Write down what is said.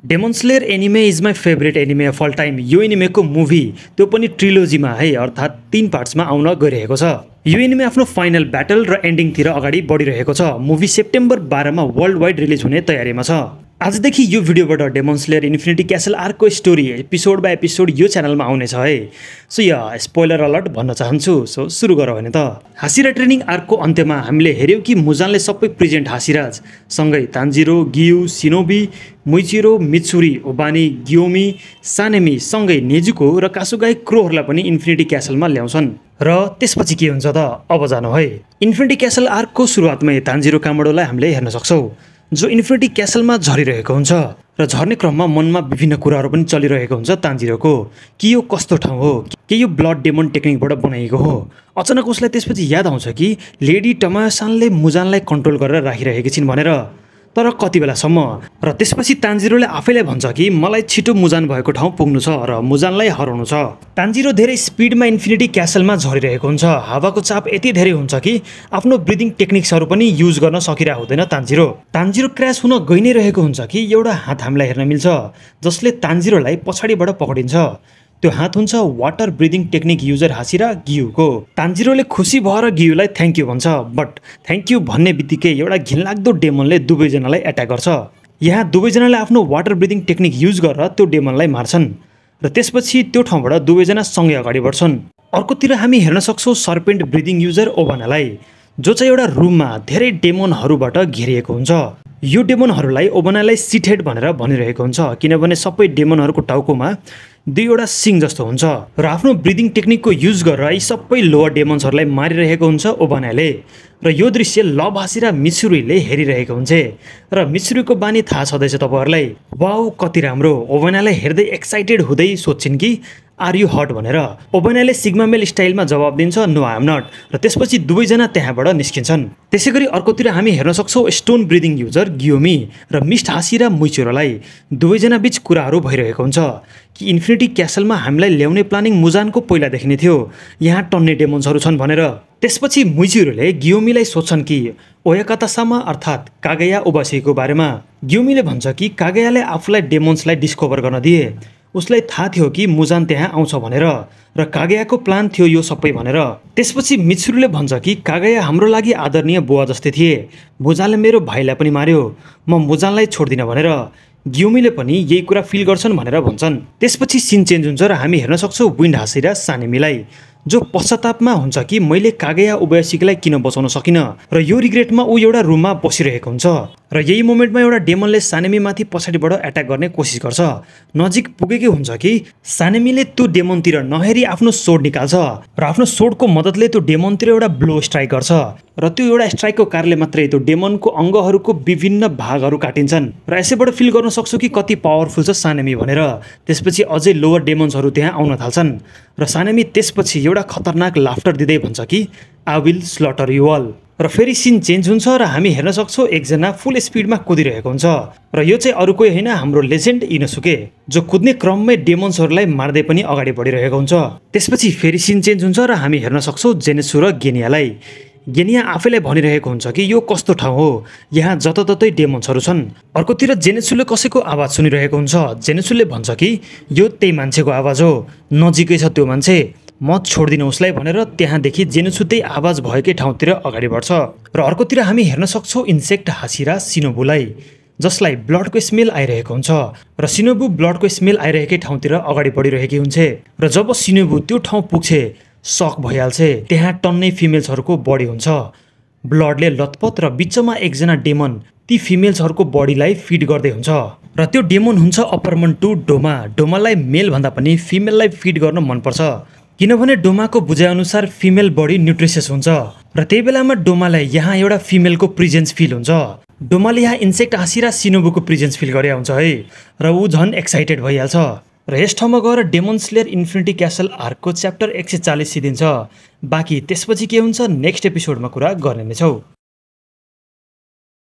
Demon slayer anime is my favourite anime of all time. यो एनिमेको movie त्यो पनि ट्रिलोजीमा है, अर्थात् 3 पार्ट्समा आउन गइरहेको छ। यो एनिमे आफ्नो फाइनल ब्याटल र एन्डिङतिर अगाडि बढिरहेको छ। मुभी सेप्टेम्बर 12 मा वर्ल्ड वाइड रिलिज हुने तयारीमा छ। आजदेखि यो भिडियोबाट डेमन स्लेयर इन्फिनिटी क्यासल आर्कको स्टोरी एपिसोड बाई एपिसोड यो च्यानलमा आउनेछ है। सो स्पोइलर अलर्ट भन्न चाहन्छु। सो सुरु गरौँ भने त। हासिरा ट्रेनिङ आर्कको अन्त्यमा हामीले हेर्यौँ कि मुजानले सबै प्रेजेन्ट हासिराज सँगै तान्जिरो, गियु, सिनोबी, मुइचिरो, मित्सुरी, ओबानी, गियोमी, सानेमी सँगै नेजुको र कासुगाई क्रोहरूलाई पनि इन्फिनिटी क्यासलमा ल्याउँछन्। र त्यसपछि के हुन्छ त अब जानु है। इन्फिनिटी क्यासल आर्कको सुरुवातमै तान्जिरो कामाडोलाई हामीले हेर्न सक्छौँ, जो इन्फिनिटी क्यासलमा झरिरहेको हुन्छ र झर्ने क्रममा मनमा विभिन्न कुराहरू पनि चलिरहेको हुन्छ तान्जिरोको, कि यो कस्तो ठाउँ हो, के यो ब्लड डेमन टेक्निकबाट बनाइएको हो। अचानक उसलाई त्यसपछि याद आउँछ कि लेडी टमायोसानले मुजानलाई कन्ट्रोल गरेर राखिरहेकी छिन् भनेर, तर कति बेलासम्म। र त्यसपछि तान्जिरोले आफैलाई भन्छ कि मलाई छिटो मुजान भएको ठाउँ पुग्नु छ र मुजानलाई हराउनु छ। तान्जिरो धेरै स्पिडमा इन्फिनिटी क्यासलमा झरिरहेको हुन्छ। हावाको चाप यति धेरै हुन्छ कि आफ्नो ब्रिदिङ टेक्निक्सहरू पनि युज गर्न सकिरहेको हुँदैन तान्जिरो। तान्जिरो क्र्यास हुन गइ नै रहेको हुन्छ कि एउटा हात हामीलाई हेर्न मिल्छ, जसले तान्जिरोलाई पछाडिबाट पक्रिन्छ। त्यो हात हुन्छ water breathing technique user hashira गियुको। तान्जिरोले खुसी भएर गियुलाई थ्याङ्क यू भन्छ, बट थ्याङ्क यू भन्ने बित्तिकै एउटा घिनलाग्दो डेमनले दुवैजनालाई एट्याक गर्छ। यहाँ दुवैजनाले आफ्नो वाटर ब्रिदिङ टेक्निक युज गरेर त्यो डेमनलाई मार्छन् र त्यसपछि त्यो ठाउँबाट दुवैजना सँगै अगाडि बढ्छन्। अर्कोतिर हामी हेर्न सक्छौँ सर्पेन्ट ब्रिदिङ युजर ओबानालाई, जो चाहिँ एउटा रुममा धेरै डेमनहरूबाट घेरिएको हुन्छ। यो डेमनहरूलाई ओबानालाई सिटहेड भनेर भनिरहेको हुन्छ, किनभने सबै डेमनहरूको टाउकोमा दुईवटा सिङ जस्तो हुन्छ र आफ्नो ब्रिदिङ टेक्निकको युज गरेर यी सबै लोअर डेमन्सहरूलाई मारिरहेको हुन्छ ओबानाले। र यो दृश्य लभ हासिरा मित्सुरीले हेरिरहेको हुन्छ र मित्सुरीको बानी थाहा छँदैछ तपाईँहरूलाई। वाउ कति राम्रो। ओबानालाई हेर्दै एक्साइटेड हुँदै सोध्छिन् कि आर यु हट भनेर। ओबानाले सिग्मा मेल स्टाइलमा जवाब दिन्छ नो आई एम नट, र त्यसपछि दुवैजना त्यहाँबाट निस्किन्छन्। त्यसै गरी अर्कोतिर हामी हेर्न सक्छौँ स्टोन ब्रिदिङ युजर गियोमी र मिस्ट हासिरा मुइचिरोलाई दुवैजना बीच कुराहरू भइरहेको हुन्छ कि इन्फिनिटी क्यासलमा हामीलाई ल्याउने प्लानिङ मुजानको पहिलादेखि नै थियो, यहाँ टन्ने डेमन्सहरू छन् भनेर। त्यसपछि मुइचिरोले गियोमीलाई सोध्छन् कि ओयाकातासामा अर्थात् कागया उबासीको बारेमा। गियोमीले भन्छ कि कागयाले आफूलाई डेमन्सलाई डिस्कभर गर्न दिए, उसलाई थाहा थियो कि मुजान त्यहाँ आउँछ भनेर र कागयाको प्लान थियो यो सबै भनेर। त्यसपछि मित्सुरीले भन्छ कि कागया हाम्रो लागि आदरणीय बुवा जस्तै थिए, मुजानले मेरो भाइलाई पनि मार्यो, म मुजानलाई छोड्दिनँ भनेर। गियोमीले पनि यही कुरा फिल गर्छन् भनेर भन्छन्। त्यसपछि सिन चेन्ज हुन्छ र हामी हेर्न सक्छौँ विन्ड हासिरा सानेमीलाई, जो पश्चातापमा हुन्छ कि मैले कागया उबायासीलाई किन बचाउन सकिनँ, र यो रिग्रेटमा ऊ एउटा रुममा बसिरहेको हुन्छ। र यही मोमेन्टमा एउटा डेमनले सानेमीमाथि पछाडिबाट एट्याक गर्ने कोसिस गर्छ। नजिक पुगेकै हुन्छ कि सानेमीले त्यो डेमनतिर नहेरी आफ्नो सोड निकाल्छ र आफ्नो सोडको मद्दतले त्यो डेमनतिर एउटा ब्लो स्ट्राइक गर्छ र त्यो एउटा स्ट्राइकको कारणले मात्रै त्यो डेमनको अङ्गहरूको विभिन्न भागहरू काटिन्छन्। र यसैबाट फिल गर्न सक्छु कि कति पावरफुल छ सानेमी भनेर। त्यसपछि अझै लोवर डेमन्सहरू त्यहाँ आउन थाल्छन् र सानेमी त्यसपछि एउटा खतरनाक लाफ्टर दिँदै भन्छ कि I will slaughter you all. र फेरि सिन चेन्ज हुन्छ र हामी हेर्न सक्छौँ एकजना फुल स्पिडमा कुदिरहेको हुन्छ र यो चाहिँ अरू कोही होइन, हाम्रो लेजेन्ड इनोसुके, जो कुद्ने क्रममै डेमन्सहरूलाई मार्दै पनि अगाडि बढिरहेको हुन्छ। त्यसपछि फेरि सिन चेन्ज हुन्छ र हामी हेर्न सक्छौँ जेनेसु र गेनियालाई। गेनिया आफैलाई भनिरहेको हुन्छ कि यो कस्तो ठाउँ हो, यहाँ जताततै डेमन्सहरू छन्। अर्कोतिर जेनेसुले कसैको आवाज सुनिरहेको हुन्छ। जेनेसुले भन्छ कि यो त्यही मान्छेको आवाज हो, नजिकै छ त्यो मान्छे, म छोड्दिनँ उसलाई भनेर त्यहाँदेखि जेनेसु त्यही आवाज भएकै ठाउँतिर अगाडि बढ्छ। र अर्कोतिर हामी हेर्न सक्छौँ इन्सेक्ट हासिरा सिनोबुलाई, जसलाई ब्लडको स्मेल आइरहेको हुन्छ र सिनोबु ब्लडको स्मेल आइरहेकै ठाउँतिर अगाडि बढिरहेकी हुन्छ। र जब सिनोबु त्यो ठाउँ पुग्छ सक भइहाल्छ। त्यहाँ टन्नै फिमेल्सहरूको बडी हुन्छ, ब्लडले लतपत, र बिचमा एकजना डेमन ती फिमेल्सहरूको बडीलाई फिड गर्दै हुन्छ। र त्यो डेमन हुन्छ अप्परमन टु डोमा। डोमालाई मेलभन्दा पनि फिमेललाई फिड गर्न मनपर्छ, किनभने डोमाको बुझाइअनुसार फिमेल बडी न्युट्रिसियस हुन्छ र त्यही बेलामा डोमालाई यहाँ एउटा फिमेलको प्रेजेन्स फिल हुन्छ। डोमाले यहाँ इन्सेक्ट हासिरा सिनोबुको प्रेजेन्स फिल गरे हुन्छ है, र ऊ झन् एक्साइटेड भइहाल्छ र यस ठाउँमा गएर डेमन स्लेयर इन्फिनिटी क्यासल आर्कको च्याप्टर 140 सिद्धिन्छ। बाँकी त्यसपछि के हुन्छ नेक्स्ट एपिसोडमा कुरा गर्ने नै छौँ।